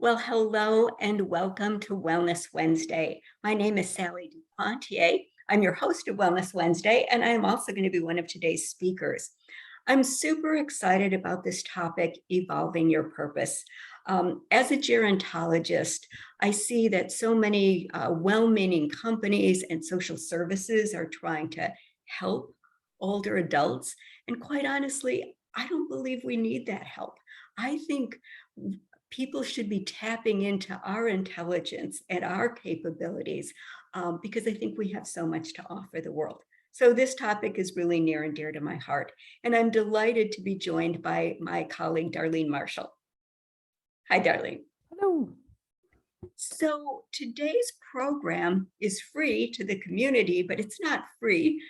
Well, hello and welcome to Wellness Wednesday. My name is Sally Duplantier. I'm your host of Wellness Wednesday, and I'm also going to be one of today's speakers. I'm super excited about this topic, evolving your purpose. As a gerontologist, I see that so many well-meaning companies and social services are trying to help older adults. And quite honestly, I don't believe we need that help. I think people should be tapping into our intelligence and our capabilities because I think we have so much to offer the world. So this topic is really near and dear to my heart, and I'm delighted to be joined by my colleague, Darlene Marshall. Hi, Darlene. Hello. So today's program is free to the community, but it's not free.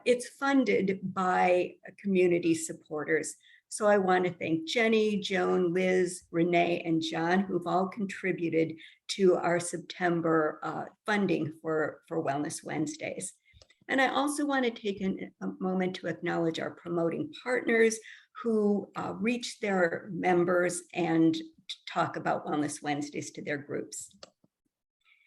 It's funded by community supporters. So I want to thank Jenny, Joan, Liz, Renee, and John, who've all contributed to our September funding for Wellness Wednesdays. And I also want to take a moment to acknowledge our promoting partners who reach their members and talk about Wellness Wednesdays to their groups.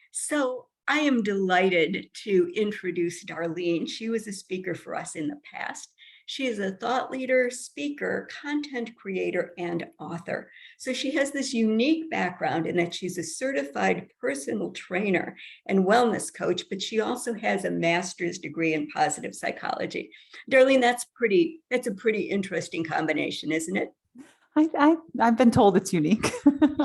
So I am delighted to introduce Darlene. She was a speaker for us in the past. She is a thought leader, speaker, content creator, and author. So she has this unique background in that she's a certified personal trainer and wellness coach, but she also has a master's degree in positive psychology. Darlene, that's a pretty interesting combination, isn't it? I've been told it's unique.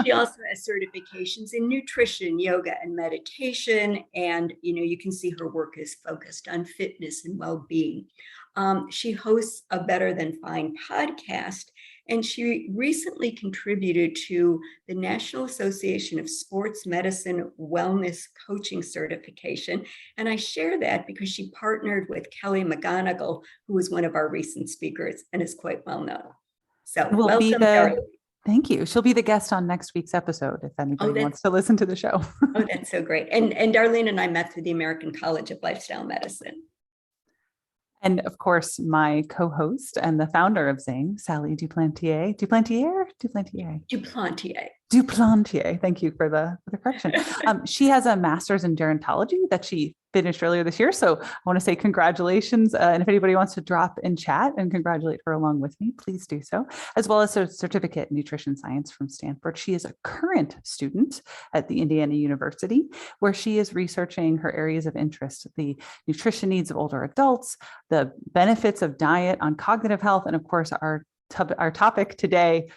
She also has certifications in nutrition, yoga, and meditation. And, you can see her work is focused on fitness and well-being. She hosts a Better Than Fine podcast, and she recently contributed to the National Association of Sports Medicine Wellness Coaching Certification. And I share that because she partnered with Kelly McGonigal, who was one of our recent speakers and is quite well known. So welcome, Darlene. Thank you. She'll be the guest on next week's episode if anybody wants to listen to the show. Oh, that's so great. And Darlene and I met through the American College of Lifestyle Medicine. And of course, my co-host and the founder of Zing, Sally Duplantier. Duplantier. Thank you for the correction. She has a master's in gerontology that she finished earlier this year. So I want to say congratulations. And if anybody wants to drop in chat and congratulate her along with me, please do so, as well as a certificate in nutrition science from Stanford. She is a current student at the Indiana University, where she is researching her areas of interest, the nutrition needs of older adults, the benefits of diet on cognitive health, and of course, our topic today,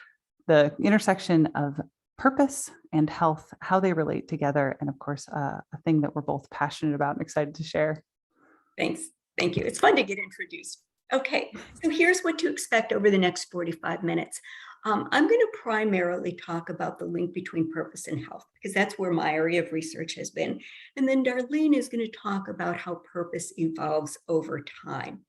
the intersection of purpose and health, how they relate together, and of course, a thing that we're both passionate about and excited to share. Thanks. Thank you. It's fun to get introduced. Okay, so here's what to expect over the next 45 minutes. I'm going to primarily talk about the link between purpose and health, because that's where my area of research has been. And then Darlene is going to talk about how purpose evolves over time.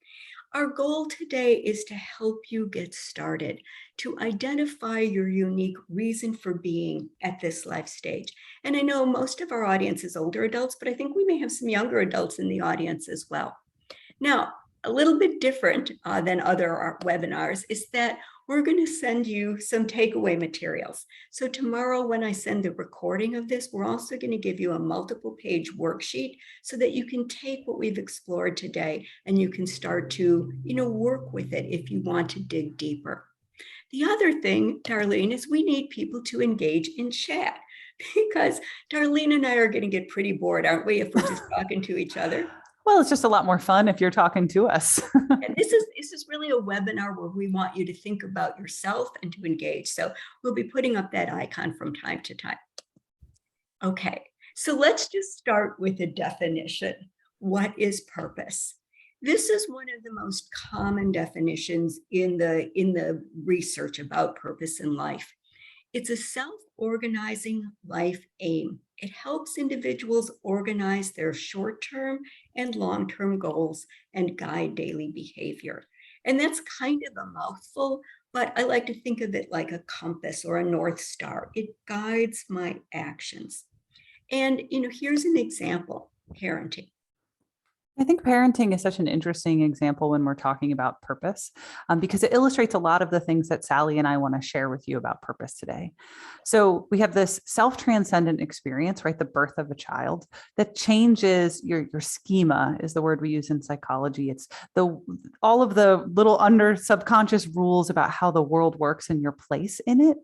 Our goal today is to help you get started, to identify your unique reason for being at this life stage. And I know most of our audience is older adults, but I think we may have some younger adults in the audience as well. Now, a little bit different than other webinars is that we're going to send you some takeaway materials. So tomorrow when I send the recording of this, we're also going to give you a multiple page worksheet so that you can take what we've explored today and you can start to, work with it if you want to dig deeper. The other thing, Darlene, is we need people to engage in chat because Darlene and I are going to get pretty bored, aren't we, if we're just talking to each other? Well, it's just a lot more fun if you're talking to us. And this is really a webinar where we want you to think about yourself and to engage. So we'll be putting up that icon from time to time. Okay, so let's just start with a definition. What is purpose? This is one of the most common definitions in the research about purpose in life. It's a self-organizing life aim. It helps individuals organize their short-term and long-term goals and guide daily behavior. And that's kind of a mouthful, but I like to think of it like a compass or a North Star. It guides my actions. And, here's an example, parenting. I think parenting is such an interesting example when we're talking about purpose, because it illustrates a lot of the things that Sally and I want to share with you about purpose today. So we have this self-transcendent experience, right? The birth of a child that changes your schema is the word we use in psychology. It's all of the little under subconscious rules about how the world works and your place in it.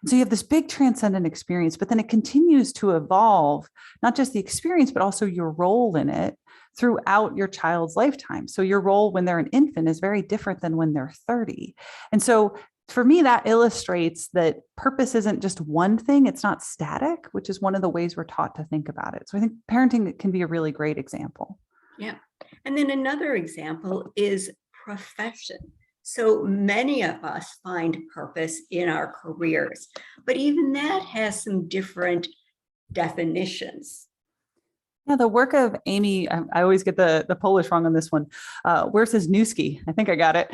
And so you have this big transcendent experience, but then it continues to evolve, not just the experience, but also your role in it throughout your child's lifetime. So your role when they're an infant is very different than when they're 30. And so for me, that illustrates that purpose isn't just one thing. It's not static, which is one of the ways we're taught to think about it. So I think parenting can be a really great example. Yeah. And then another example is profession. So many of us find purpose in our careers, but even that has some different definitions. Yeah, the work of Amy, I always get the Polish wrong on this one. Wisniewski, I think I got it.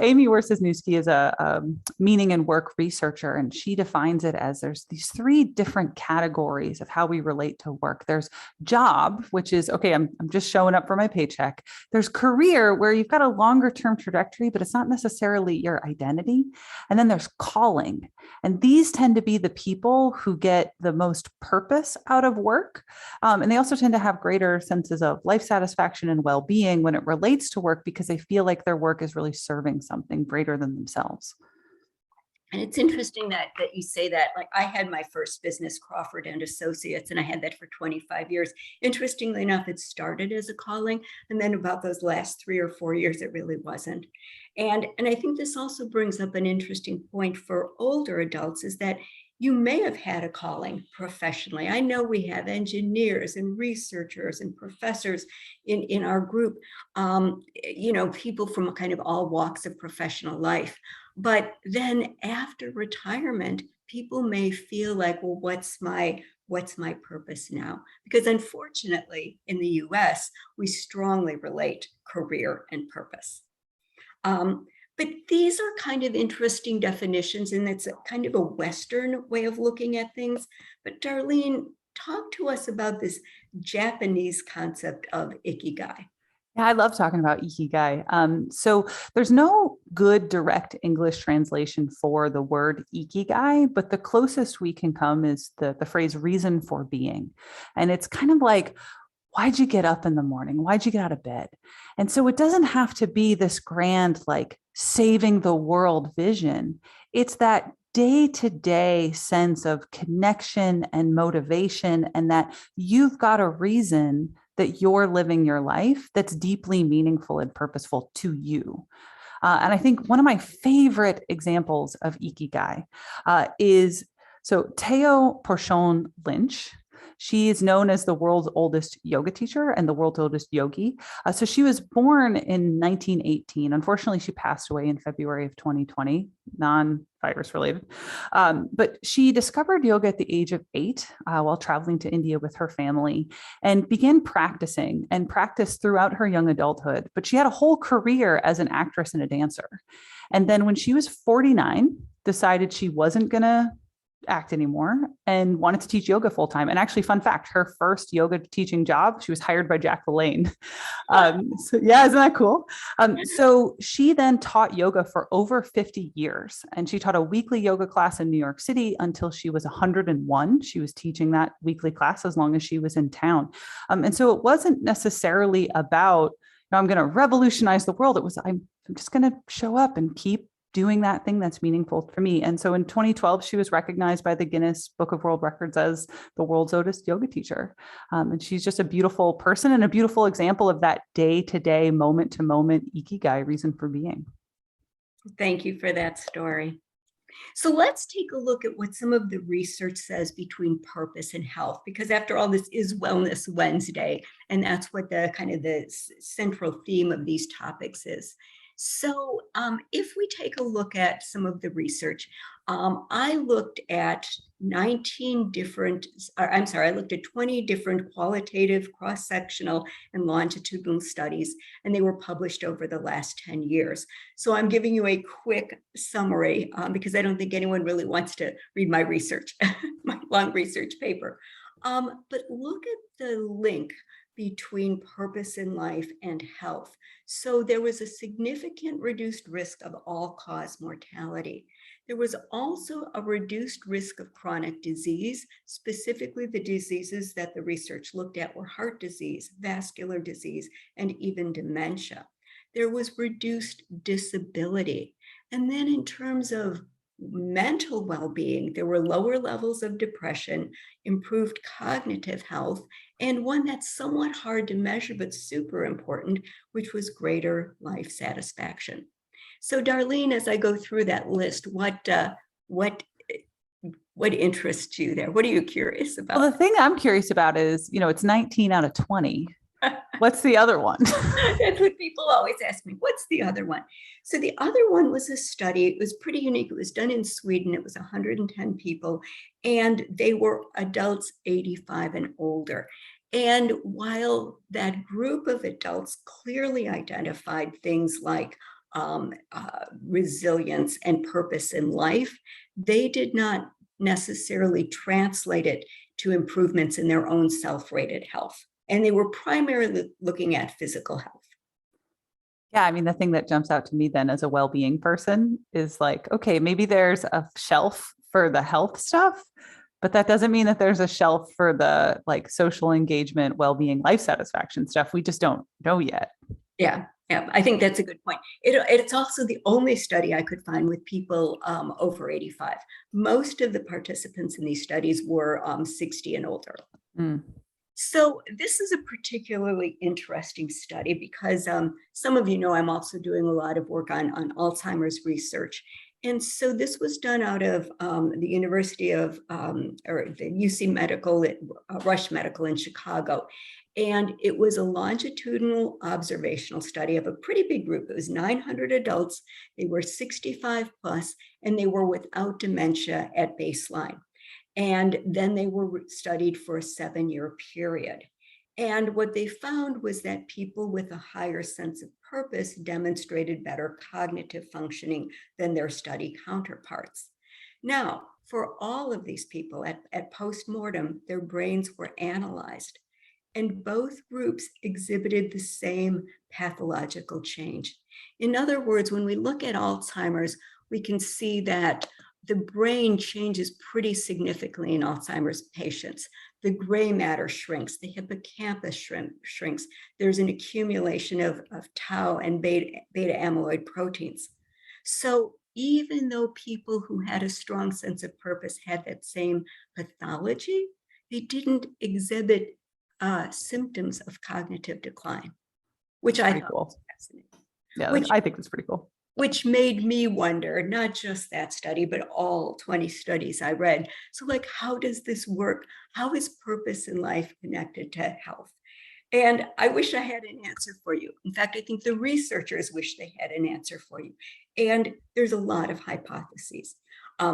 Amy Wisniewski is a meaning and work researcher, and she defines it as there's these three different categories of how we relate to work. There's job, which is, okay, I'm just showing up for my paycheck. There's career, where you've got a longer term trajectory, but it's not necessarily your identity. And then there's calling. And these tend to be the people who get the most purpose out of work. And they also tend to have greater senses of life satisfaction and well-being when it relates to work, because they feel like their work is really serving something greater than themselves. And it's interesting that you say that. Like, I had my first business, Crawford and Associates, and I had that for 25 years. Interestingly enough, it started as a calling, and then about those last 3 or 4 years, it really wasn't. And I think this also brings up an interesting point for older adults, is that you may have had a calling professionally. I know we have engineers and researchers and professors in our group, people from kind of all walks of professional life. But then after retirement, people may feel like, well, what's my purpose now? Because unfortunately, in the US, we strongly relate career and purpose. But these are kind of interesting definitions, and it's a kind of a Western way of looking at things. But Darlene, talk to us about this Japanese concept of ikigai. Yeah, I love talking about ikigai. So there's no good direct English translation for the word ikigai, but the closest we can come is the phrase reason for being. And it's kind of like, why'd you get up in the morning? Why'd you get out of bed? And so it doesn't have to be this grand, like saving the world vision. It's that day-to-day sense of connection and motivation, and that you've got a reason that you're living your life that's deeply meaningful and purposeful to you. And I think one of my favorite examples of ikigai is Teo Porchon Lynch. She is known as the world's oldest yoga teacher and the world's oldest yogi. So she was born in 1918. Unfortunately, she passed away in February of 2020, non-virus related. But she discovered yoga at the age of 8 while traveling to India with her family, and began practicing and practiced throughout her young adulthood. But she had a whole career as an actress and a dancer. And then when she was 49, decided she wasn't going to act anymore and wanted to teach yoga full time. And actually, fun fact, her first yoga teaching job, she was hired by Jack LaLanne. So yeah, isn't that cool? So she then taught yoga for over 50 years, and she taught a weekly yoga class in New York City until she was 101. She was teaching that weekly class as long as she was in town. And so it wasn't necessarily about, I'm going to revolutionize the world. It was, I'm just going to show up and keep doing that thing that's meaningful for me. And so in 2012, she was recognized by the Guinness Book of World Records as the world's oldest yoga teacher. And she's just a beautiful person and a beautiful example of that day-to-day, moment-to-moment ikigai, reason for being. Thank you for that story. So let's take a look at what some of the research says between purpose and health, because after all, this is Wellness Wednesday, and that's what the kind of the central theme of these topics is. So if we take a look at some of the research, I looked at 20 different qualitative, cross-sectional, and longitudinal studies, and they were published over the last 10 years. So I'm giving you a quick summary because I don't think anyone really wants to read my research, my long research paper. But look at the link between purpose in life and health. So there was a significant reduced risk of all-cause mortality. There was also a reduced risk of chronic disease. Specifically, the diseases that the research looked at were heart disease, vascular disease, and even dementia. There was reduced disability. And then in terms of mental well-being, there were lower levels of depression, improved cognitive health, and one that's somewhat hard to measure but super important, which was greater life satisfaction. So Darlene, as I go through that list, what interests you there? What are you curious about? Well, the thing I'm curious about is, it's 19 out of 20. What's the other one? That's what people always ask me. What's the other one? So the other one was a study. It was pretty unique. It was done in Sweden. It was 110 people, and they were adults 85 and older. And while that group of adults clearly identified things like resilience and purpose in life, they did not necessarily translate it to improvements in their own self-rated health. And they were primarily looking at physical health. Yeah, I mean, the thing that jumps out to me then as a well-being person is like, okay, maybe there's a shelf for the health stuff, but that doesn't mean that there's a shelf for the like social engagement, well-being, life satisfaction stuff. We just don't know yet. Yeah, I think that's a good point. It's also the only study I could find with people over 85. Most of the participants in these studies were 60 and older. Mm. So this is a particularly interesting study because some of you know I'm also doing a lot of work on Alzheimer's research. And so this was done out of the University of, or the UC Medical, Rush Medical in Chicago. And it was a longitudinal observational study of a pretty big group. It was 900 adults. They were 65 plus, and they were without dementia at baseline. And then they were studied for a 7-year period. And what they found was that people with a higher sense of purpose demonstrated better cognitive functioning than their study counterparts. Now, for all of these people at postmortem, their brains were analyzed, and both groups exhibited the same pathological change. In other words, when we look at Alzheimer's, we can see that the brain changes pretty significantly in Alzheimer's patients. The gray matter shrinks, the hippocampus shrinks. There's an accumulation of tau and beta amyloid proteins. So even though people who had a strong sense of purpose had that same pathology, they didn't exhibit symptoms of cognitive decline, which I thought was fascinating. Yeah, I think it's pretty cool. Which made me wonder, not just that study, but all 20 studies I read. So like, how does this work? How is purpose in life connected to health? And I wish I had an answer for you. In fact, I think the researchers wish they had an answer for you. And there's a lot of hypotheses.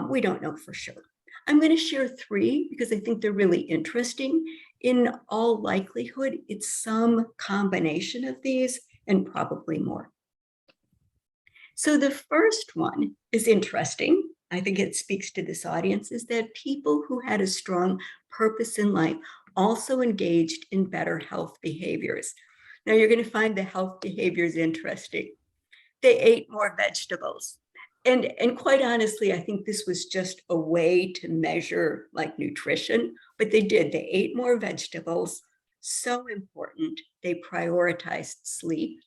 We don't know for sure. I'm going to share 3 because I think they're really interesting. In all likelihood, it's some combination of these and probably more. So the first one is interesting. I think it speaks to this audience, is that people who had a strong purpose in life also engaged in better health behaviors. Now you're going to find the health behaviors interesting. They ate more vegetables. And quite honestly, I think this was just a way to measure like nutrition, but they did. They ate more vegetables. So important. They prioritized sleep.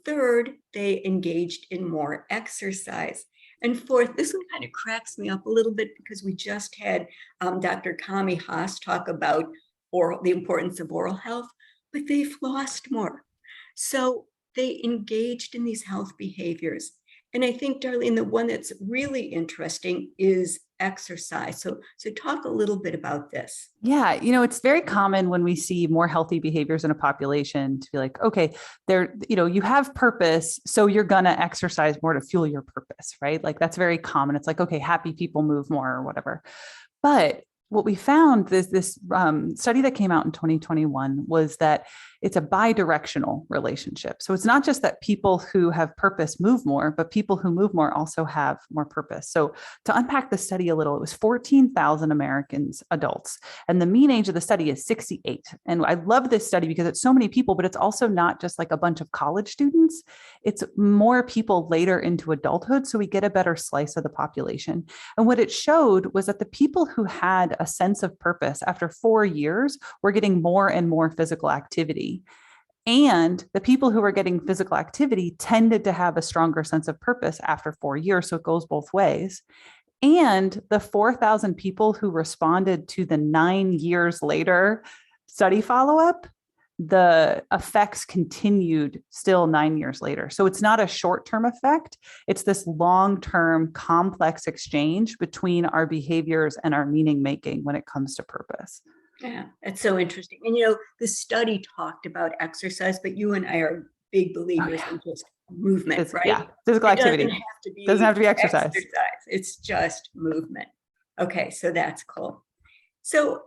Third, they engaged in more exercise. And fourth, this one kind of cracks me up a little bit because we just had Dr. Kami Haas talk about the importance of oral health, but they flossed more. So they engaged in these health behaviors. And I think, Darlene, the one that's really interesting is exercise. So talk a little bit about this. Yeah. It's very common when we see more healthy behaviors in a population to be like, okay, you have purpose, so you're going to exercise more to fuel your purpose, right? Like that's very common. It's like, okay, happy people move more or whatever. But what we found, this study that came out in 2021 was that it's a bi-directional relationship. So it's not just that people who have purpose move more, but people who move more also have more purpose. So to unpack the study a little, it was 14,000 Americans, adults, and the mean age of the study is 68. And I love this study because it's so many people, but it's also not just like a bunch of college students. It's more people later into adulthood. So we get a better slice of the population. And what it showed was that the people who had a sense of purpose after 4 years were getting more and more physical activity. And the people who were getting physical activity tended to have a stronger sense of purpose after 4 years. So it goes both ways. And the 4,000 people who responded to the 9 years later study follow-up, the effects continued still 9 years later. So it's not a short-term effect. It's this long-term complex exchange between our behaviors and our meaning making when it comes to purpose. Yeah, that's so interesting. And, the study talked about exercise, but you and I are big believers in just movement, right? Yeah, physical activity. Doesn't have to be exercise. It's just movement. Okay, so that's cool. So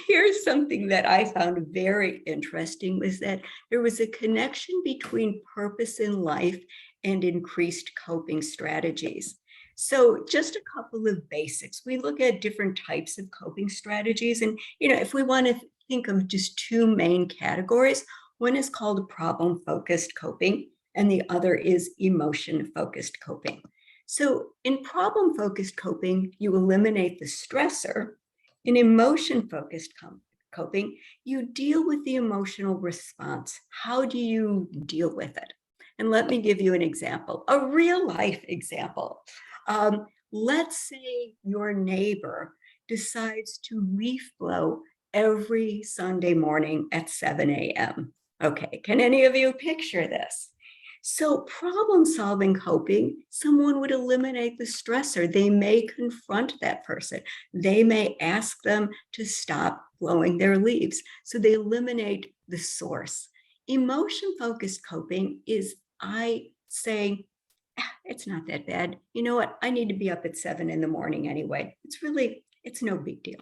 here's something that I found very interesting was that there was a connection between purpose in life and increased coping strategies. So just a couple of basics. We look at different types of coping strategies. And, if we want to think of just two main categories, one is called problem-focused coping, and the other is emotion-focused coping. So in problem-focused coping, you eliminate the stressor. In emotion-focused coping, you deal with the emotional response. How do you deal with it? And let me give you an example, a real life example. Let's say your neighbor decides to leaf blow every Sunday morning at 7 a.m. Okay, can any of you picture this? So problem-solving coping, someone would eliminate the stressor. They may confront that person. They may ask them to stop blowing their leaves. So they eliminate the source. Emotion-focused coping is I say, it's not that bad. You know what? I need to be up at 7 in the morning anyway. It's no big deal.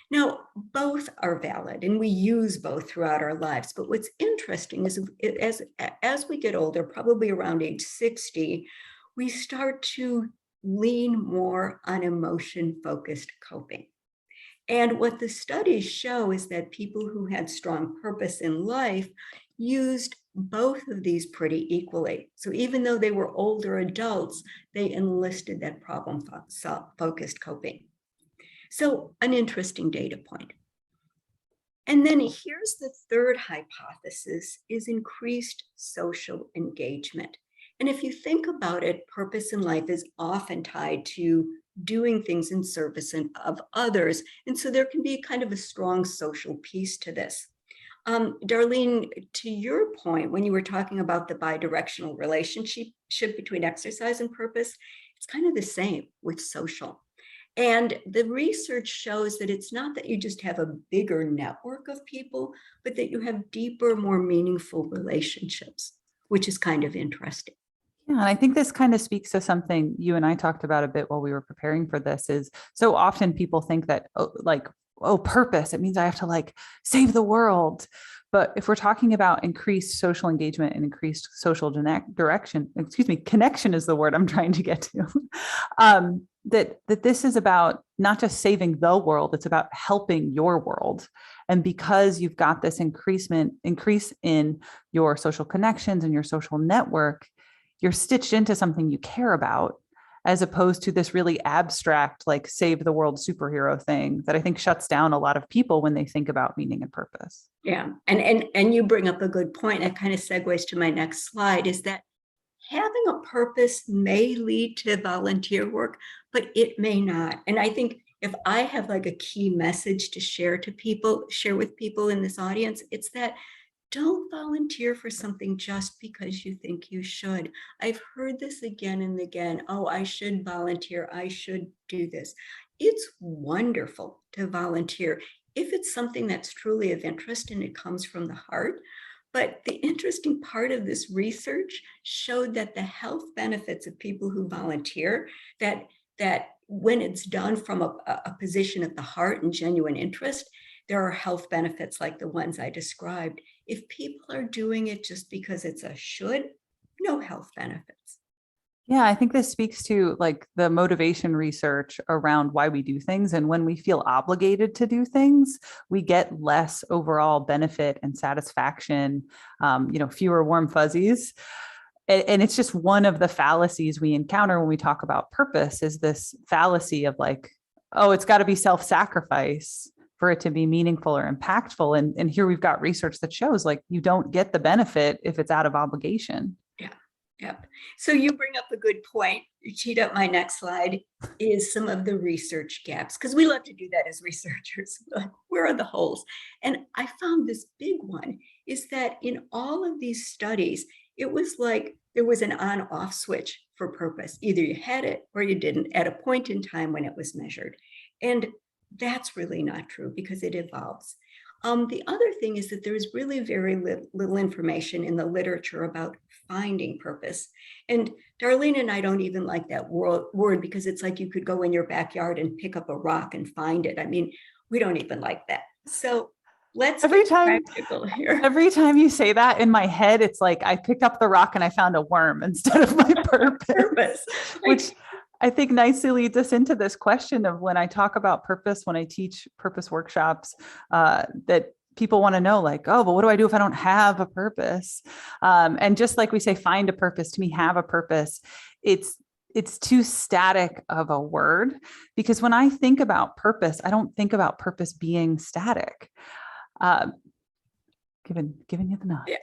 Now, both are valid and we use both throughout our lives. But what's interesting is as we get older, probably around age 60, we start to lean more on emotion-focused coping. And what the studies show is that people who had strong purpose in life used both of these pretty equally. So even though they were older adults, they enlisted that problem-focused coping. So an interesting data point. And then here's the third hypothesis is increased social engagement. And if you think about it, purpose in life is often tied to doing things in service of others. And so there can be kind of a strong social piece to this. Darlene, to your point, when you were talking about the bidirectional relationship between exercise and purpose, it's kind of the same with social. And the research shows that it's not that you just have a bigger network of people, but that you have deeper, more meaningful relationships, which is kind of interesting. Yeah, and I think this kind of speaks to something you and I talked about a bit while we were preparing for this is so often people think that purpose, it means I have to save the world. But if we're talking about increased social engagement and increased social connection is the word I'm trying to get to. That this is about not just saving the world, it's about helping your world. And because you've got this increase in your social connections and your social network, you're stitched into something you care about, as opposed to this really abstract, save the world superhero thing that I think shuts down a lot of people when they think about meaning and purpose. Yeah. And you bring up a good point. That kind of segues to my next slide is that having a purpose may lead to volunteer work, but it may not. And I think if I have a key message to share with people in this audience, it's that don't volunteer for something just because you think you should. I've heard this again and again. Oh, I should volunteer. I should do this. It's wonderful to volunteer if it's something that's truly of interest and it comes from the heart. But the interesting part of this research showed that the health benefits of people who volunteer, that when it's done from a position at the heart and genuine interest, there are health benefits like the ones I described. If people are doing it just because it's a should, no health benefits. Yeah, I think this speaks to like the motivation research around why we do things. And when we feel obligated to do things, we get less overall benefit and satisfaction, fewer warm fuzzies. And it's just one of the fallacies we encounter when we talk about purpose is this fallacy of like, oh, it's got to be self-sacrifice for it to be meaningful or impactful. And here we've got research that shows like you don't get the benefit if it's out of obligation. Yeah. Yep. So you bring up a good point. You cheat up my next slide is some of the research gaps, because we love to do that as researchers. Where are the holes? And I found this big one is that in all of these studies, it was like there was an on-off switch for purpose. Either you had it or you didn't at a point in time when it was measured. And that's really not true because it evolves. The other thing is that there's really very little information in the literature about finding purpose. And Darlene and I don't even like that word because it's like you could go in your backyard and pick up a rock and find it. I mean, we don't even like that. So let's Every get time, practical here. every time you say that in my head, it's like I picked up the rock and I found a worm instead of my purpose, which I think nicely leads us into this question of when I talk about purpose, when I teach purpose workshops, that people want to know like, oh, but what do I do if I don't have a purpose? And just like we say, find a purpose, to me, have a purpose. It's too static of a word because when I think about purpose, I don't think about purpose being static. Giving you the nod. Yeah.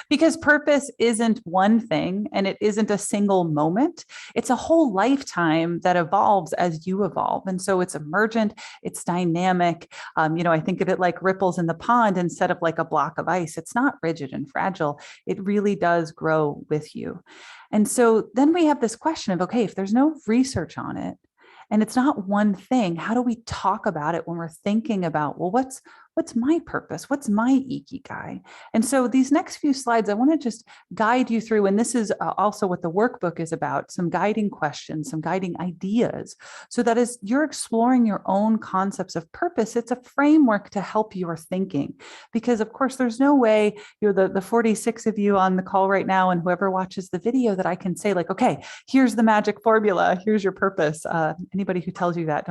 because purpose isn't one thing and it isn't a single moment. It's a whole lifetime that evolves as you evolve. And so it's emergent, it's dynamic. I think of it like ripples in the pond instead of like a block of ice. It's not rigid and fragile. It really does grow with you. And so then we have this question of, okay, if there's no research on it, and it's not one thing, how do we talk about it when we're thinking about, well, what's my purpose? What's my ikigai? And so these next few slides, I want to just guide you through, and this is also what the workbook is about, some guiding questions, some guiding ideas, so that as you're exploring your own concepts of purpose, it's a framework to help your thinking. Because of course, there's no way, the 46 of you on the call right now and whoever watches the video that I can say like, okay, here's the magic formula, here's your purpose. Anybody who tells you that,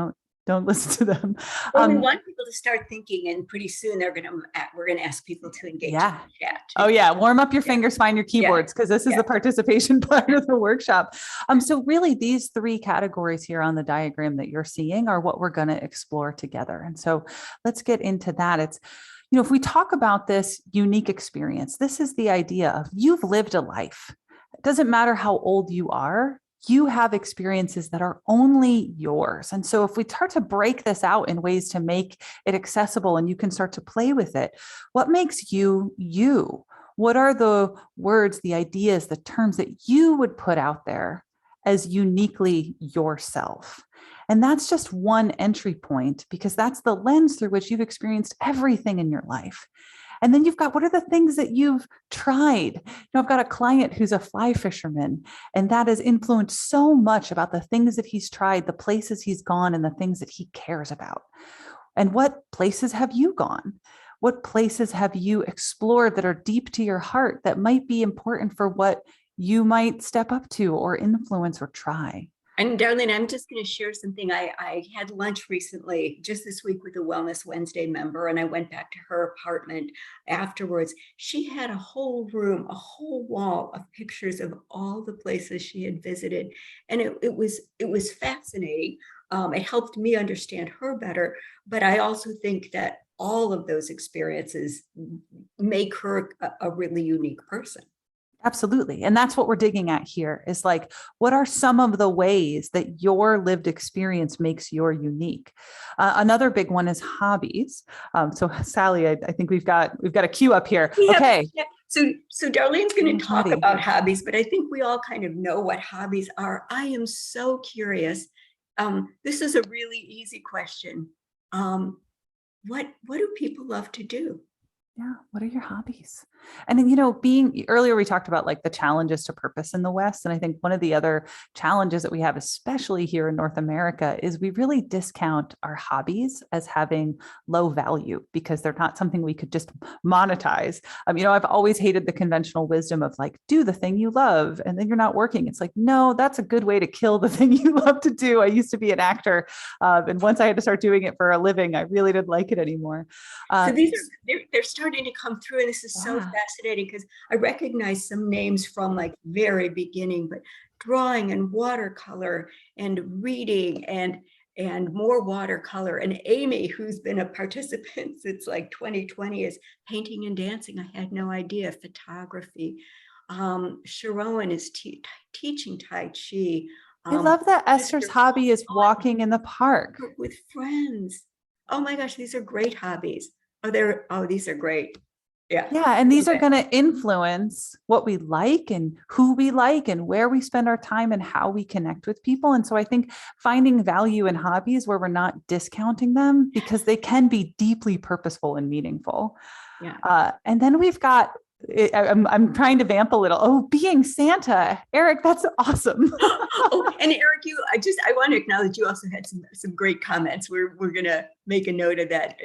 don't listen to them. Well, we want people to start thinking, and pretty soon we're going to ask people to engage in the chat. Oh yeah, warm up your fingers, find your keyboards, because this is the participation part of the workshop. So really, these three categories here on the diagram that you're seeing are what we're going to explore together. And so let's get into that. It's if we talk about this unique experience, this is the idea of you've lived a life. It doesn't matter how old you are. You have experiences that are only yours. And so if we start to break this out in ways to make it accessible and you can start to play with it, what makes you you? What are the words, the ideas, the terms that you would put out there as uniquely yourself? And that's just one entry point because that's the lens through which you've experienced everything in your life. And then you've got, what are the things that you've tried? I've got a client who's a fly fisherman, and that has influenced so much about the things that he's tried, the places he's gone, and the things that he cares about. And what places have you gone? What places have you explored that are deep to your heart that might be important for what you might step up to or influence or try? And Darlene, I'm just going to share something. I had lunch recently, just this week, with a Wellness Wednesday member, and I went back to her apartment afterwards. She had a whole room, a whole wall of pictures of all the places she had visited. And it was fascinating. It helped me understand her better. But I also think that all of those experiences make her a really unique person. Absolutely. And that's what we're digging at here is like, what are some of the ways that your lived experience makes your unique? Another big one is hobbies. So Sally, I think we've got a cue up here. Okay. Yeah. So Darlene's going to talk about hobbies, but I think we all kind of know what hobbies are. I am so curious. This is a really easy question. What do people love to do? Yeah. What are your hobbies? And then, being earlier, we talked about like the challenges to purpose in the West. And I think one of the other challenges that we have, especially here in North America, is we really discount our hobbies as having low value because they're not something we could just monetize. I've always hated the conventional wisdom of like, do the thing you love and then you're not working. It's like, no, that's a good way to kill the thing you love to do. I used to be an actor. And once I had to start doing it for a living, I really didn't like it anymore. So they're starting to come through, and this is so fascinating because I recognize some names from like very beginning, but drawing and watercolor and reading and more watercolor. And Amy, who's been a participant since like 2020, is painting and dancing. I had no idea. Photography. Sharon is teaching Tai Chi. I love that Esther's hobby is walking in the park with friends. Oh my gosh, these are great hobbies. These are great. Yeah. Yeah. And these are going to influence what we like and who we like and where we spend our time and how we connect with people. And so I think finding value in hobbies where we're not discounting them because they can be deeply purposeful and meaningful. Yeah. And then we've got, I'm trying to vamp a little. Oh, being Santa, Eric, that's awesome. And Eric, I want to acknowledge you also had some great comments. We're going to make a note of that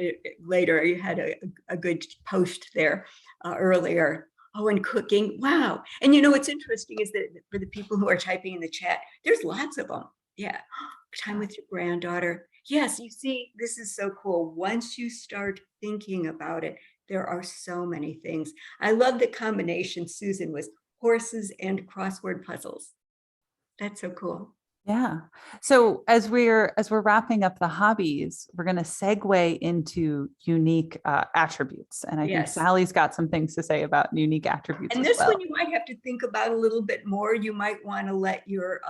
later. You had a good post there earlier. Oh, and cooking. Wow. And what's interesting is that for the people who are typing in the chat, there's lots of them. Yeah. Time with your granddaughter. Yes, you see, this is so cool. Once you start thinking about it, there are so many things. I love the combination, Susan, was horses and crossword puzzles. That's so cool. Yeah. So as we're wrapping up the hobbies, we're going to segue into unique attributes. And I think Sally's got some things to say about unique attributes. And this one you might have to think about a little bit more. You might want to let your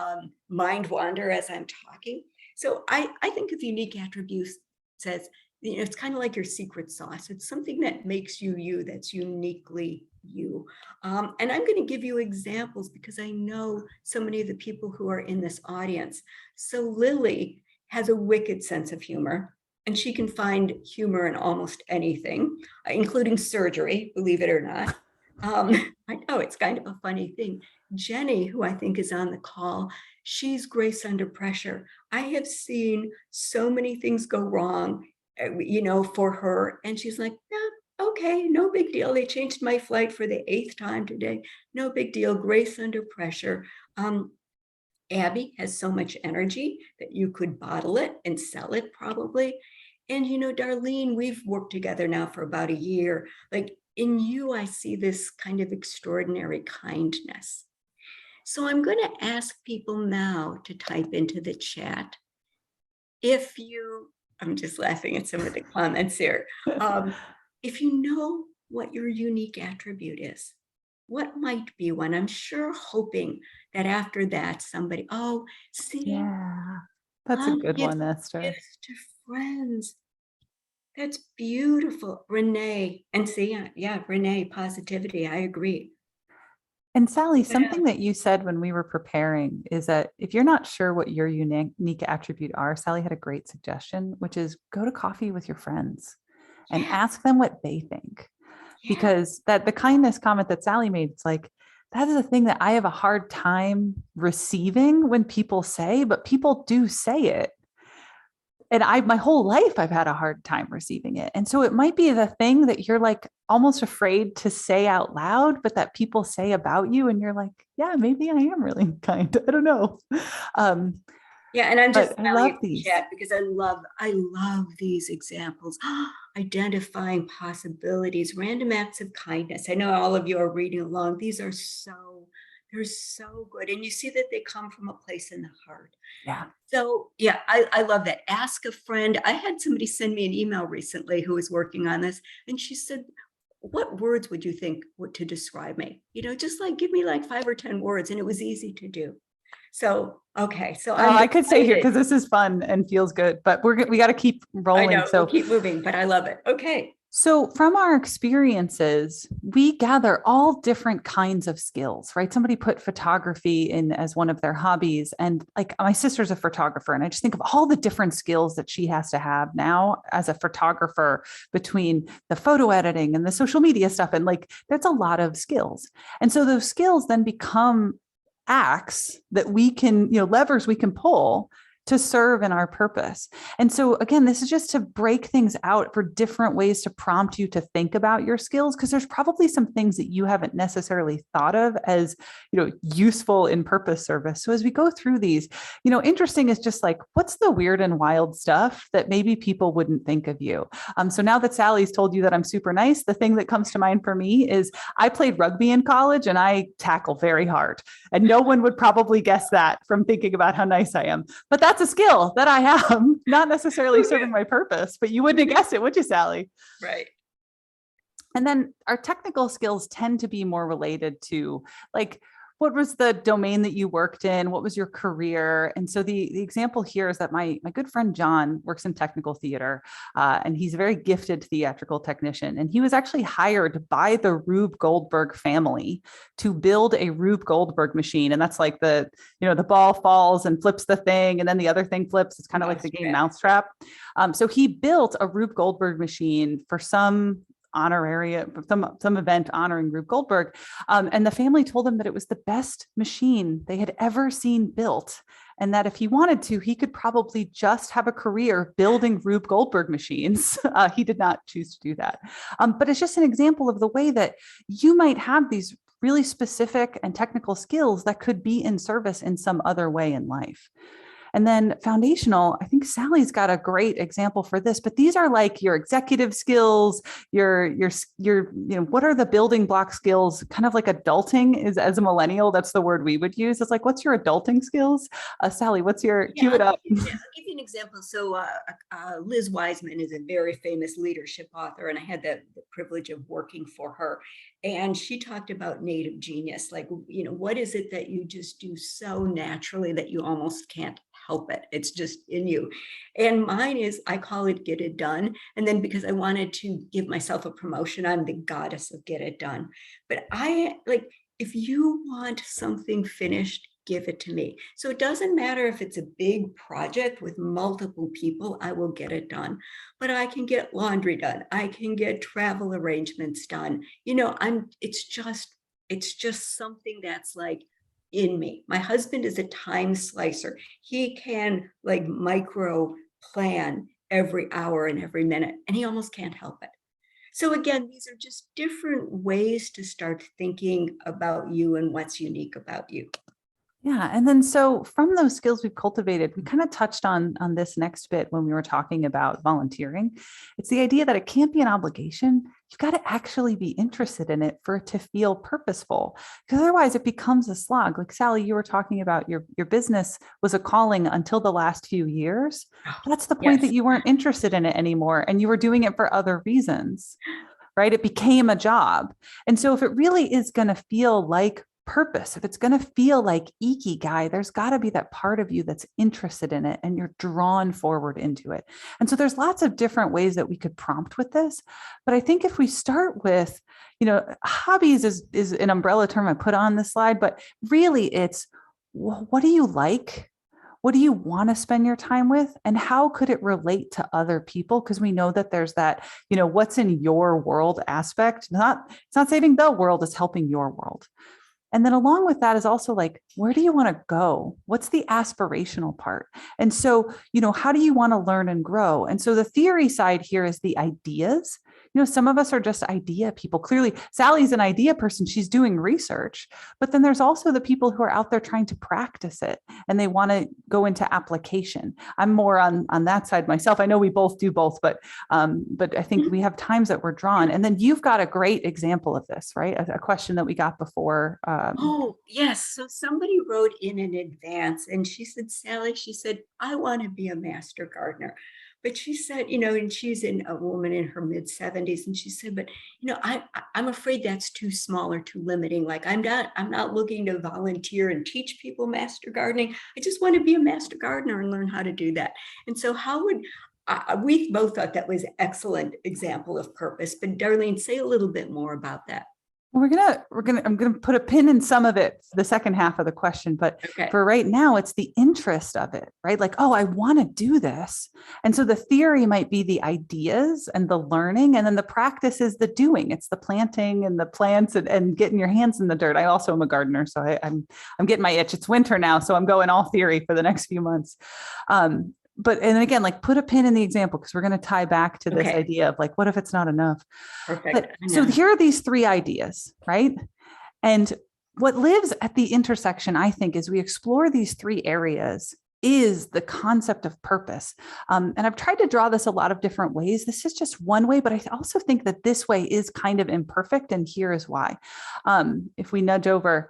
mind wander as I'm talking. So I think of unique attributes as, it's kind of like your secret sauce. It's something that makes you you, that's uniquely you. And I'm going to give you examples because I know so many of the people who are in this audience. So Lily has a wicked sense of humor, and she can find humor in almost anything, including surgery, believe it or not. I know it's kind of a funny thing. Jenny, who I think is on the call, she's grace under pressure. I have seen so many things go wrong, for her. And she's like, yeah, okay, no big deal. They changed my flight for the 8th time today. No big deal. Grace under pressure. Abby has so much energy that you could bottle it and sell it probably. And, Darlene, we've worked together now for about a year. Like in you, I see this kind of extraordinary kindness. So I'm going to ask people now to type into the chat. I'm just laughing at some of the comments here. If you know what your unique attribute is, what might be one? I'm sure hoping that after that, somebody, yeah, that's a good one, Esther. Gifts to friends. That's beautiful. Renee, and Renee, positivity. I agree. And Sally, something that you said when we were preparing is that if you're not sure what your unique attribute are, Sally had a great suggestion, which is go to coffee with your friends and ask them what they think. Because the kindness comment that Sally made, it's like, that is a thing that I have a hard time receiving when people say, but people do say it. And my whole life, I've had a hard time receiving it. And so it might be the thing that you're like almost afraid to say out loud, but that people say about you. And you're like, yeah, maybe I am really kind. I don't know. And I'm just I love these chat because I love these examples. Identifying possibilities, random acts of kindness. I know all of you are reading along. These are they're so good. And you see that they come from a place in the heart. Yeah. So I love that. Ask a friend. I had somebody send me an email recently who was working on this. And she said, what words would you think to describe me? Just like give me like 5 or 10 words. And it was easy to do. So, okay. So I could stay here because this is fun and feels good, but we got to keep rolling. I know, we'll keep moving, but I love it. Okay. So, from our experiences, we gather all different kinds of skills, right? Somebody put photography in as one of their hobbies. And like my sister's a photographer, and I just think of all the different skills that she has to have now as a photographer between the photo editing and the social media stuff. And like, that's a lot of skills. And so, those skills then become acts that we can, levers we can pull to serve in our purpose. And so again, this is just to break things out for different ways to prompt you to think about your skills, because there's probably some things that you haven't necessarily thought of as, useful in purpose service. So as we go through these, interesting is just like, what's the weird and wild stuff that maybe people wouldn't think of you? So now that Sally's told you that I'm super nice, the thing that comes to mind for me is I played rugby in college and I tackle very hard. And no one would probably guess that from thinking about how nice I am. But that's a skill that I have, not necessarily serving my purpose, but you wouldn't have guessed it, would you, Sally? Right. And then our technical skills tend to be more related to like, what was the domain that you worked in? What was your career? And so the example here is that my good friend John works in technical theater, and he's a very gifted theatrical technician. And he was actually hired by the Rube Goldberg family to build a Rube Goldberg machine. And that's like the ball falls and flips the thing, and then the other thing flips. It's kind of like the game Mousetrap. So he built a Rube Goldberg machine for some honorarium, some event honoring Rube Goldberg. And the family told him that it was the best machine they had ever seen built. And that if he wanted to, he could probably just have a career building Rube Goldberg machines. He did not choose to do that. But it's just an example of the way that you might have these really specific and technical skills that could be in service in some other way in life. And then foundational, I think Sally's got a great example for this, but these are like your executive skills, your, what are the building block skills, kind of like adulting is, as a millennial, that's the word we would use. It's like, what's your adulting skills? Sally, what's your, cue it up. I'll give you an example. So Liz Wiseman is a very famous leadership author, and I had the privilege of working for her. And she talked about native genius, like, what is it that you just do so naturally that you almost can't help it? It's just in you. And mine is, I call it get it done. And then because I wanted to give myself a promotion, I'm the goddess of get it done. But if you want something finished, give it to me. So it doesn't matter if it's a big project with multiple people, I will get it done. But I can get laundry done. I can get travel arrangements done. It's just something that's like in me. My husband is a time slicer. He can like micro plan every hour and every minute, and he almost can't help it. So again, these are just different ways to start thinking about you and what's unique about you. Yeah. And then so from those skills we've cultivated, we kind of touched on this next bit when we were talking about volunteering. It's the idea that it can't be an obligation. You've got to actually be interested in it for it to feel purposeful, because otherwise it becomes a slog. Like Sally, you were talking about your business was a calling until the last few years. That's the point, that you weren't interested in it anymore and you were doing it for other reasons, right? It became a job. And so if it really is going to feel like purpose, if it's going to feel like ikigai, there's got to be that part of you that's interested in it and you're drawn forward into it. And so there's lots of different ways that we could prompt with this. But I think if we start with, hobbies is an umbrella term I put on this slide, but really it's, what do you like? What do you want to spend your time with? And how could it relate to other people? Because we know that there's that, what's in your world aspect. It's not saving the world, it's helping your world. And then along with that is also like, where do you want to go? What's the aspirational part? And so, how do you want to learn and grow? And so the theory side here is the ideas. Some of us are just idea people. Clearly, Sally's an idea person. She's doing research, but then there's also the people who are out there trying to practice it and they want to go into application. I'm more on that side myself. I know we both do both, but I think we have times that we're drawn. And then you've got a great example of this, right? A question that we got before. Oh, yes. So somebody wrote in advance and she said, Sally, she said, I want to be a master gardener. But she said, and she's a woman in her mid 70s. And she said, but, I'm afraid that's too small or too limiting. Like I'm not looking to volunteer and teach people master gardening. I just want to be a master gardener and learn how to do that. And so how would We both thought that was an excellent example of purpose, but Darlene, say a little bit more about that. I'm gonna put a pin in some of it, the second half of the question, but Okay. for right now, it's the interest of it, right? Like, oh, I want to do this. And so the theory might be the ideas and the learning, and then the practice is the doing. It's the planting and the plants and getting your hands in the dirt. I also am a gardener, so I'm getting my itch. It's winter now, so I'm going all theory for the next few months. But and again, like put a pin in the example because we're going to tie back to this Okay. idea of like, what if it's not enough? Perfect. But so here are these three ideas, right? And what lives at the intersection, I think, is we explore these three areas is the concept of purpose. And I've tried to draw this a lot of different ways. This is just one way, but I also think that this way is kind of imperfect. And here is why. If we nudge over,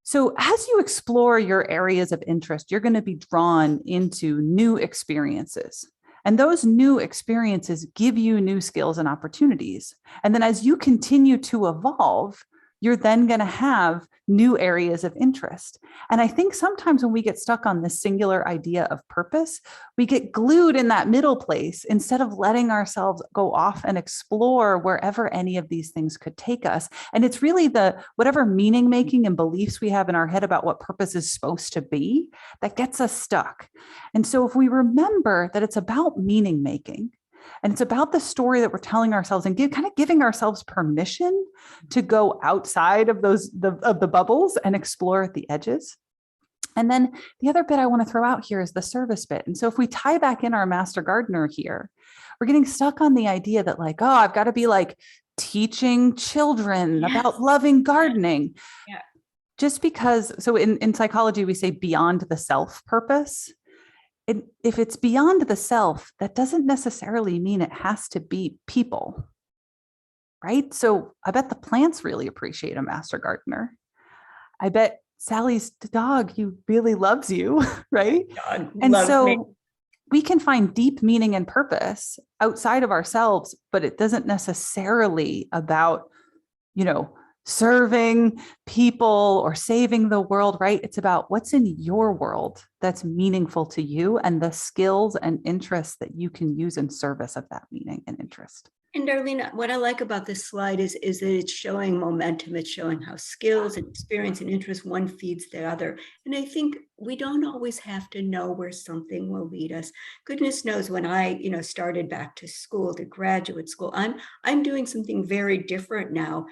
so as you explore your areas of interest, you're going to be drawn into new experiences. And those new experiences give you new skills and opportunities. And then as you continue to evolve, you're then going to have new areas of interest. And I think sometimes when we get stuck on this singular idea of purpose, we get glued in that middle place instead of letting ourselves go off and explore wherever any of these things could take us. And it's really the whatever meaning making and beliefs we have in our head about what purpose is supposed to be that gets us stuck. And so if we remember that it's about meaning making, and it's about the story that we're telling ourselves and kind of giving ourselves permission to go outside of the bubbles and explore at the edges. And then the other bit I want to throw out here is the service bit. And so if we tie back in our master gardener here, we're getting stuck on the idea that like, oh, I've got to be like teaching children about loving gardening. Yeah. Just because, so in psychology, we say beyond the self purpose. If it's beyond the self, that doesn't necessarily mean it has to be people, right? So I bet the plants really appreciate a master gardener. I bet Sally's dog, he really loves you, right? And so we can find deep meaning and purpose outside of ourselves, but it doesn't necessarily about, serving people or saving the world, right? It's about what's in your world that's meaningful to you and the skills and interests that you can use in service of that meaning and interest. And Darlene, what I like about this slide is that it's showing momentum. It's showing how skills and experience and interest, one feeds the other. And I think we don't always have to know where something will lead us. Goodness knows when I, started back to school, to graduate school, I'm doing something very different now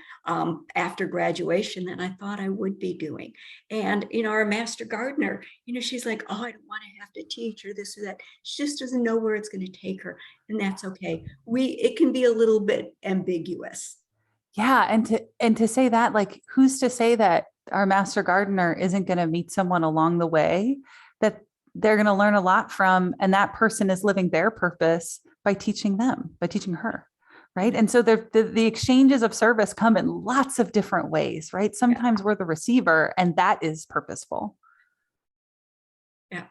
after graduation than I thought I would be doing. And, our master gardener, she's like, oh, I don't want to have to teach or this or that. She just doesn't know where it's going to take her. And that's okay. It can be a little bit ambiguous. Yeah. And to say that, like, who's to say that our master gardener isn't going to meet someone along the way that they're going to learn a lot from, and that person is living their purpose by teaching them, by teaching her. Right. And so the exchanges of service come in lots of different ways, right? Sometimes we're the receiver, and that is purposeful. Yeah.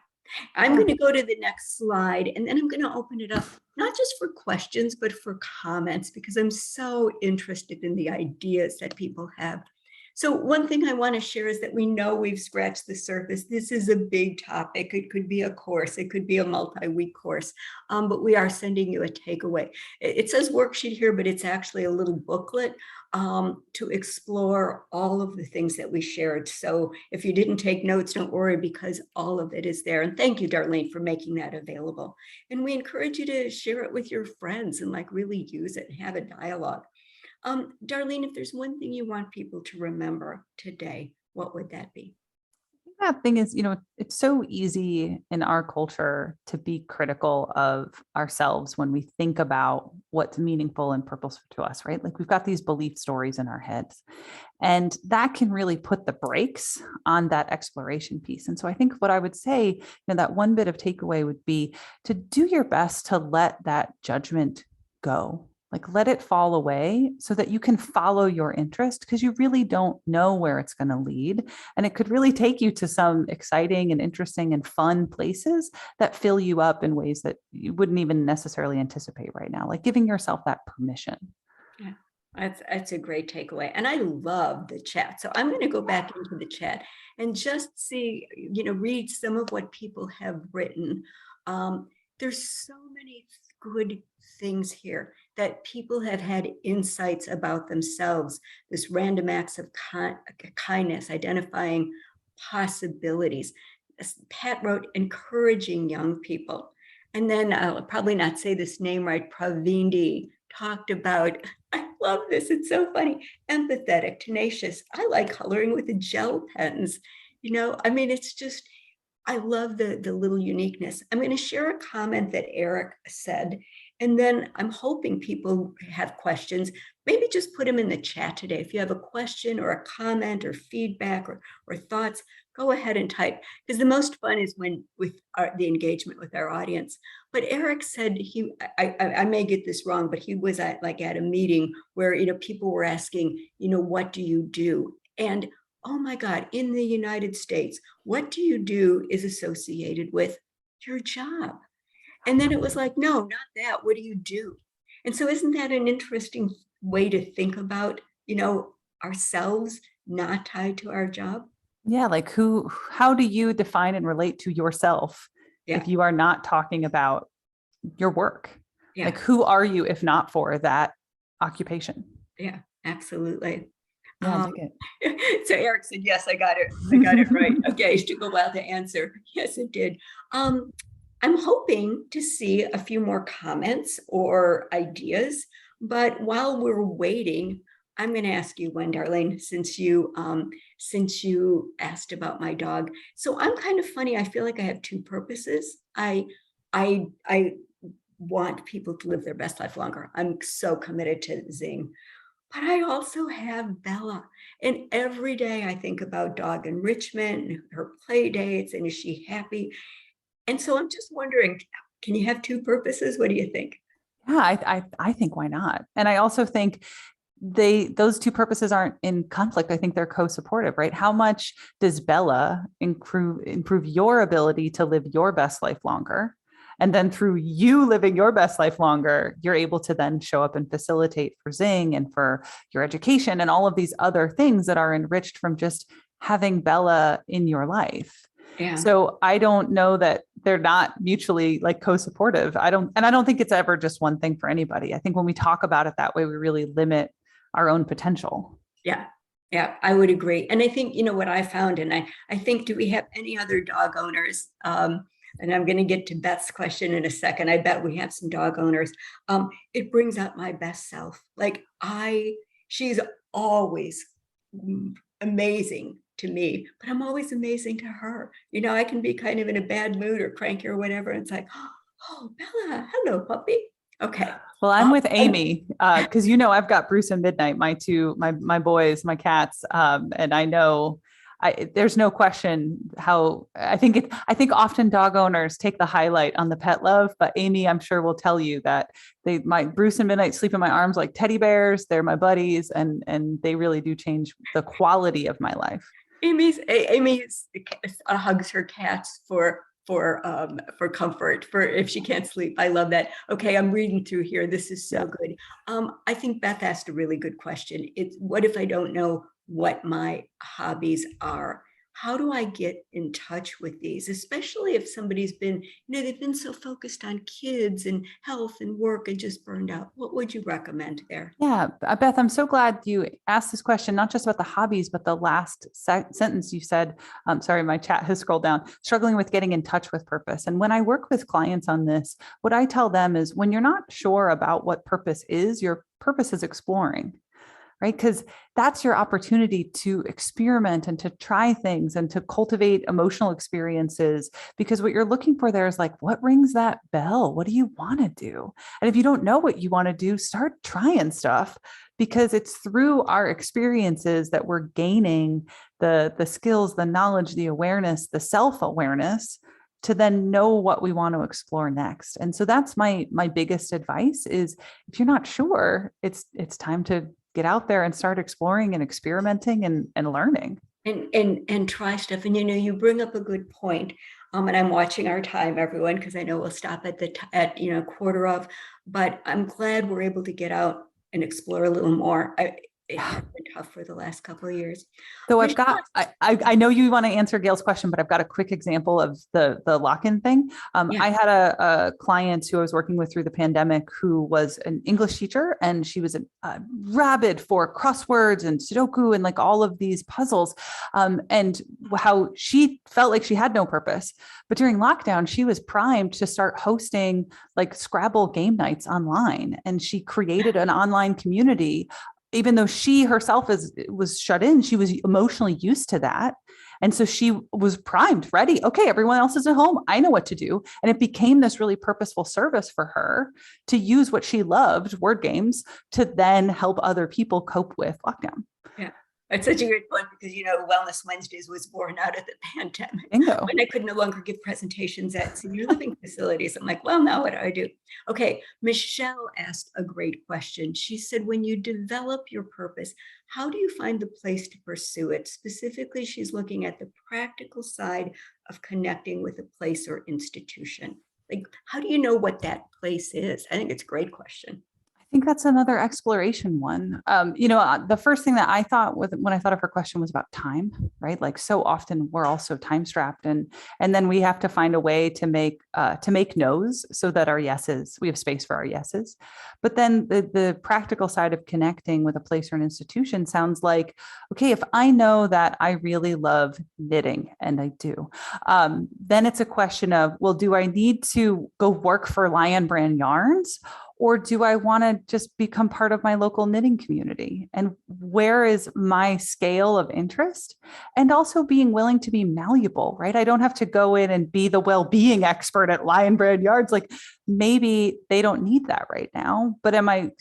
I'm going to go to the next slide, and then I'm going to open it up, not just for questions, but for comments, because I'm so interested in the ideas that people have. So one thing I want to share is that we know we've scratched the surface. This is a big topic. It could be a course. It could be a multi-week course, but we are sending you a takeaway. It says worksheet here, but it's actually a little booklet to explore all of the things that we shared. So if you didn't take notes, don't worry, because all of it is there. And thank you, Darlene, for making that available. And we encourage you to share it with your friends and really use it and have a dialogue. Darlene, if there's one thing you want people to remember today, what would that be? That thing is, it's so easy in our culture to be critical of ourselves when we think about what's meaningful and purposeful to us, right? Like we've got these belief stories in our heads, and that can really put the brakes on that exploration piece. And so I think what I would say, that one bit of takeaway would be to do your best to let that judgment go. Like let it fall away so that you can follow your interest, because you really don't know where it's going to lead. And it could really take you to some exciting and interesting and fun places that fill you up in ways that you wouldn't even necessarily anticipate right now, like giving yourself that permission. Yeah, that's a great takeaway. And I love the chat. So I'm going to go back into the chat and just see, read some of what people have written. there's so many good things here that people have had insights about themselves, this random acts of kindness, identifying possibilities. Pat wrote, encouraging young people. And then I'll probably not say this name right, Pravindi talked about, I love this, it's so funny, empathetic, tenacious. I like coloring with the gel pens. I mean, it's just, I love the little uniqueness. I'm going to share a comment that Eric said, and then I'm hoping people have questions. Maybe just put them in the chat today. If you have a question or a comment or feedback or thoughts, go ahead and type, because the most fun is when with the engagement with our audience. But Eric said I may get this wrong, but he was at a meeting where people were asking, what do you do? And oh my God, in the United States, what do you do is associated with your job. And then it was like, no, not that. What do you do? And so isn't that an interesting way to think about, ourselves not tied to our job? Yeah. Like how do you define and relate to yourself if you are not talking about your work? Yeah. Like, who are you if not for that occupation? Yeah, absolutely. Yeah, I dig it. So Eric said, yes, I got it right. Okay, it took a while to answer. Yes, it did. I'm hoping to see a few more comments or ideas, but while we're waiting, I'm going to ask you one, Darlene, since you asked about my dog. So I'm kind of funny. I feel like I have two purposes. I want people to live their best life longer. I'm so committed to Zing. But I also have Bella. And every day I think about dog enrichment and her play dates and is she happy? And so I'm just wondering, can you have two purposes? What do you think? Yeah, I think why not? And I also think those two purposes aren't in conflict. I think they're co-supportive, right? How much does Bella improve your ability to live your best life longer? And then through you living your best life longer, you're able to then show up and facilitate for Zing and for your education and all of these other things that are enriched from just having Bella in your life. Yeah. So I don't know that they're not mutually co-supportive. I don't think it's ever just one thing for anybody. I think when we talk about it that way, we really limit our own potential. Yeah. Yeah, I would agree. And I think, what I found, and I think, do we have any other dog owners? And I'm going to get to Beth's question in a second. I bet we have some dog owners. It brings out my best self. She's always amazing to me, but I'm always amazing to her. I can be kind of in a bad mood or cranky or whatever. And it's like, oh, Bella, hello, puppy. Okay. Well, I'm with Amy because I've got Bruce and Midnight, my boys, my cats, and I know there's no question how I think often dog owners take the highlight on the pet love, but Amy, I'm sure will tell you that my Bruce and Midnight sleep in my arms like teddy bears. They're my buddies, and they really do change the quality of my life. Amy hugs her cats for comfort, for if she can't sleep. I love that. Okay, I'm reading through here. This is so good. I think Beth asked a really good question. It's, what if I don't know what my hobbies are? How do I get in touch with these? Especially if somebody's been, they've been so focused on kids and health and work and just burned out. What would you recommend there? Yeah, Beth, I'm so glad you asked this question, not just about the hobbies, but the last sentence you said, sorry, my chat has scrolled down, struggling with getting in touch with purpose. And when I work with clients on this, what I tell them is when you're not sure about what purpose is, your purpose is exploring. Right? Because that's your opportunity to experiment and to try things and to cultivate emotional experiences. Because what you're looking for there is what rings that bell? What do you want to do? And if you don't know what you want to do, start trying stuff, because it's through our experiences that we're gaining the skills, the knowledge, the awareness, the self-awareness to then know what we want to explore next. And so that's my biggest advice is if you're not sure, it's time to get out there and start exploring and experimenting and learning. And try stuff. And, you bring up a good point. And I'm watching our time, everyone, because I know we'll stop at quarter of, but I'm glad we're able to get out and explore a little more. it has been tough for the last couple of years. So Michelle, I know you want to answer Gail's question, but I've got a quick example of the lock-in thing. yeah. I had a client who I was working with through the pandemic who was an English teacher, and she was rabid for crosswords and Sudoku and like all of these puzzles, and how she felt like she had no purpose. But during lockdown, she was primed to start hosting like Scrabble game nights online, and she created an online community. Even though she herself was shut in, she was emotionally used to that. And so she was primed, ready. Okay, everyone else is at home. I know what to do. And it became this really purposeful service for her to use what she loved, word games, to then help other people cope with lockdown. Yeah, it's such a great point because, Wellness Wednesdays was born out of the pandemic. Bingo. When I could no longer give presentations at senior living facilities. I'm like, well, now what do I do? Okay, Michelle asked a great question. She said, when you develop your purpose, how do you find the place to pursue it? Specifically, she's looking at the practical side of connecting with a place or institution. Like, how do you know what that place is? I think it's a great question. I think that's another exploration one. The first thing that I thought when I thought of her question was about time, right? Like so often we're also time strapped, and then we have to find a way to make no's so that our yeses, we have space for our yeses. But then the practical side of connecting with a place or an institution sounds like, okay, if I know that I really love knitting, and I do, then it's a question of, well, do I need to go work for Lion Brand Yarns? Or do I want to just become part of my local knitting community? And where is my scale of interest? And also being willing to be malleable, right? I don't have to go in and be the well-being expert at Lion Brand Yards. Like maybe they don't need that right now, but am I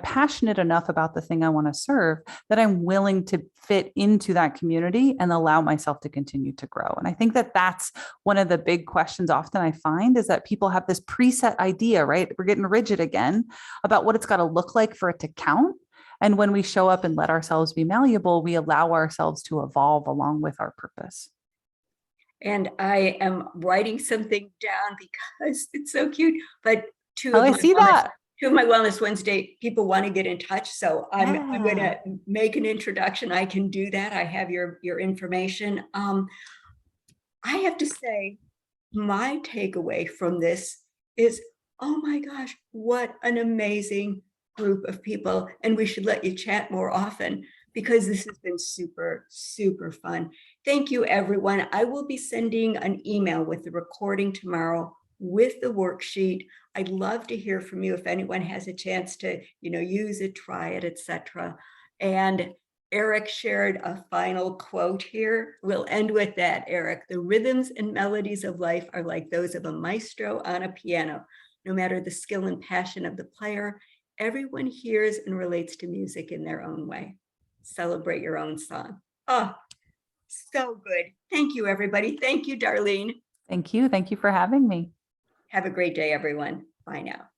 passionate enough about the thing I want to serve that I'm willing to fit into that community and allow myself to continue to grow? And I think that that's one of the big questions often I find is that people have this preset idea, right? We're getting rigid again about what it's got to look like for it to count. And when we show up and let ourselves be malleable, we allow ourselves to evolve along with our purpose. And I am writing something down because it's so cute. But two of my Wellness Wednesday people want to get in touch. So I'm going to make an introduction. I can do that. I have your information. I have to say, my takeaway from this is, oh my gosh, what an amazing group of people. And we should let you chat more often because this has been super, super fun. Thank you, everyone. I will be sending an email with the recording tomorrow with the worksheet. I'd love to hear from you if anyone has a chance to, use it, try it, etc. And Eric shared a final quote here. We'll end with that, Eric. The rhythms and melodies of life are like those of a maestro on a piano. No matter the skill and passion of the player, everyone hears and relates to music in their own way. Celebrate your own song. Oh, so good. Thank you, everybody. Thank you, Darlene. Thank you. Thank you for having me. Have a great day, everyone. Bye now.